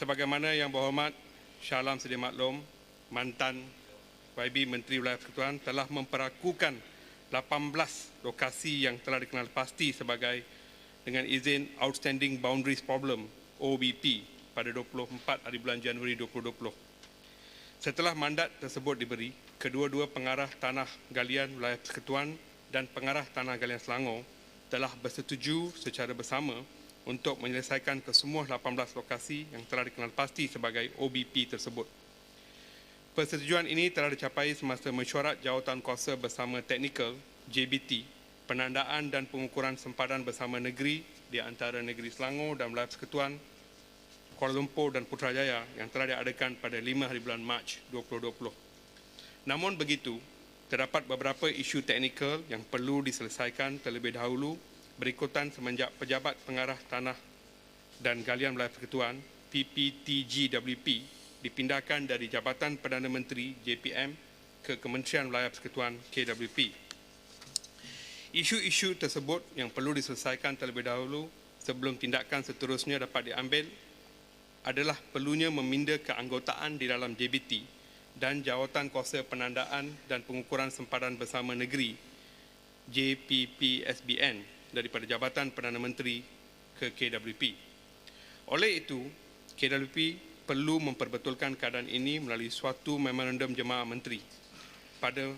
Sebagaimana Yang Berhormat Shah Alam sedia maklum, mantan YB Menteri Wilayah Persekutuan telah memperakukan 18 lokasi yang telah dikenal pasti sebagai dengan izin Outstanding Boundaries Problem OBP pada 24 hari bulan Januari 2020. Setelah mandat tersebut diberi, kedua-dua pengarah tanah galian Wilayah Persekutuan dan pengarah tanah galian Selangor telah bersetuju secara bersama untuk menyelesaikan kesemua 18 lokasi yang telah dikenal pasti sebagai OBP tersebut. Persetujuan ini telah dicapai semasa mesyuarat jawatankuasa bersama teknikal JBT, penandaan dan pengukuran sempadan bersama negeri di antara negeri Selangor dan Wilayah Persekutuan, Kuala Lumpur dan Putrajaya yang telah diadakan pada 5 hari bulan Mac 2020. Namun begitu, terdapat beberapa isu teknikal yang perlu diselesaikan terlebih dahulu berikutan semenjak pejabat pengarah tanah dan galian Wilayah Persekutuan PPTGWP dipindahkan dari Jabatan Perdana Menteri JPM ke Kementerian Wilayah Persekutuan KWP. Isu-isu tersebut yang perlu diselesaikan terlebih dahulu sebelum tindakan seterusnya dapat diambil adalah perlunya meminda keanggotaan di dalam JBT dan Jawatankuasa Penandaan dan Pengukuran Sempadan Bersama Negeri JPPSBN daripada Jabatan Perdana Menteri ke KWP. Oleh itu, KWP perlu memperbetulkan keadaan ini melalui suatu memorandum jemaah menteri. Pada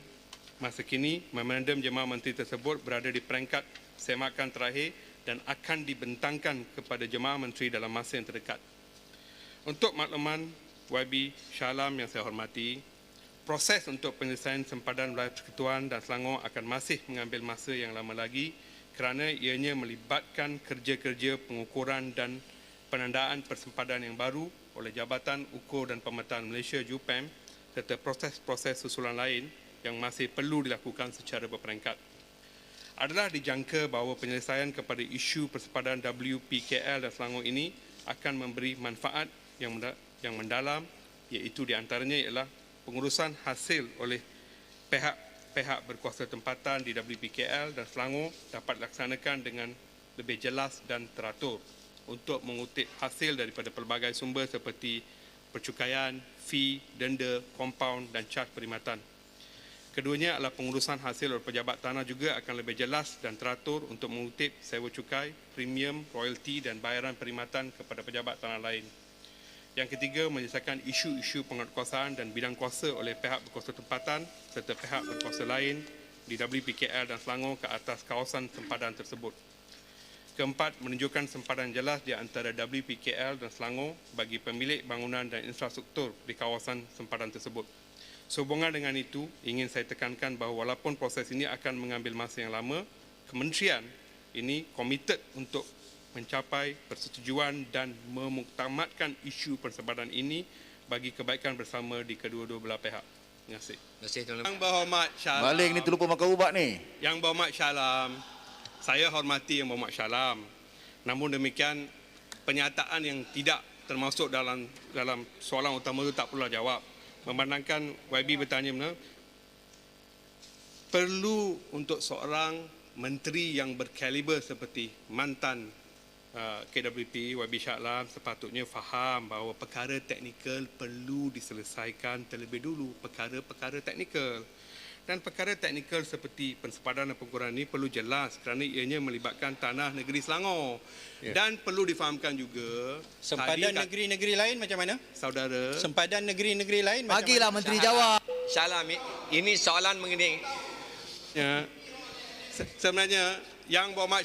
masa kini, memorandum jemaah menteri tersebut berada di peringkat semakan terakhir dan akan dibentangkan kepada jemaah menteri dalam masa yang terdekat. Untuk makluman YB Shah Alam yang saya hormati, proses untuk penyelesaian sempadan Wilayah Persekutuan dan Selangor akan masih mengambil masa yang lama lagi kerana ianya melibatkan kerja-kerja pengukuran dan penandaan persempadan yang baru oleh Jabatan Ukur dan Pemetaan Malaysia JUPEM serta proses-proses susulan lain yang masih perlu dilakukan secara berperingkat. Adalah dijangka bahawa penyelesaian kepada isu persempadan WPKL dan Selangor ini akan memberi manfaat yang mendalam, iaitu di antaranya ialah pengurusan hasil oleh pihak berkuasa tempatan di WPKL dan Selangor dapat dilaksanakan dengan lebih jelas dan teratur untuk mengutip hasil daripada pelbagai sumber seperti percukaian, fee, denda, kompaun dan caj perkhidmatan. Keduanya adalah pengurusan hasil oleh pejabat tanah juga akan lebih jelas dan teratur untuk mengutip sewa cukai, premium, royalty dan bayaran perkhidmatan kepada pejabat tanah lain. Yang ketiga, menyelesaikan isu-isu penguatkuasaan dan bidang kuasa oleh pihak berkuasa tempatan serta pihak berkuasa lain di WPKL dan Selangor ke atas kawasan sempadan tersebut. Keempat, menunjukkan sempadan jelas di antara WPKL dan Selangor bagi pemilik bangunan dan infrastruktur di kawasan sempadan tersebut. Sehubungan dengan itu, ingin saya tekankan bahawa walaupun proses ini akan mengambil masa yang lama, kementerian ini komited untuk mencapai persetujuan dan memuktamadkan isu persempadan ini bagi kebaikan bersama di kedua-dua belah pihak. Terima kasih. Yang Berhormat Shah Alam. Balik ni terlupa makan ubat ni. Yang Berhormat Shah Alam, saya hormati Yang Berhormat Shah Alam. Namun demikian, penyataan yang tidak termasuk dalam soalan utama itu tak perlu jawab. Memandangkan YB bertanya perlu untuk seorang menteri yang berkaliber seperti mantan KWP, YB Shah Alam sepatutnya faham bahawa perkara teknikal perlu diselesaikan terlebih dulu, perkara-perkara teknikal. Dan perkara teknikal seperti pensempadan dan pengukuran ini perlu jelas kerana ianya melibatkan tanah negeri Selangor. Dan perlu difahamkan juga sempadan negeri-negeri lain macam mana? Saudara, Sempadan negeri-negeri lain macam Bagilah mana? menteri jawab. Shah Alam, ini soalan mengenai sebenarnya Yang Berhormat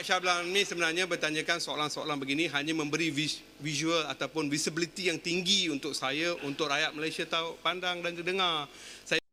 Shah Alam ni sebenarnya bertanyakan soalan-soalan begini hanya memberi visual ataupun visibility yang tinggi untuk saya, untuk rakyat Malaysia tahu, pandang dan dengar. Saya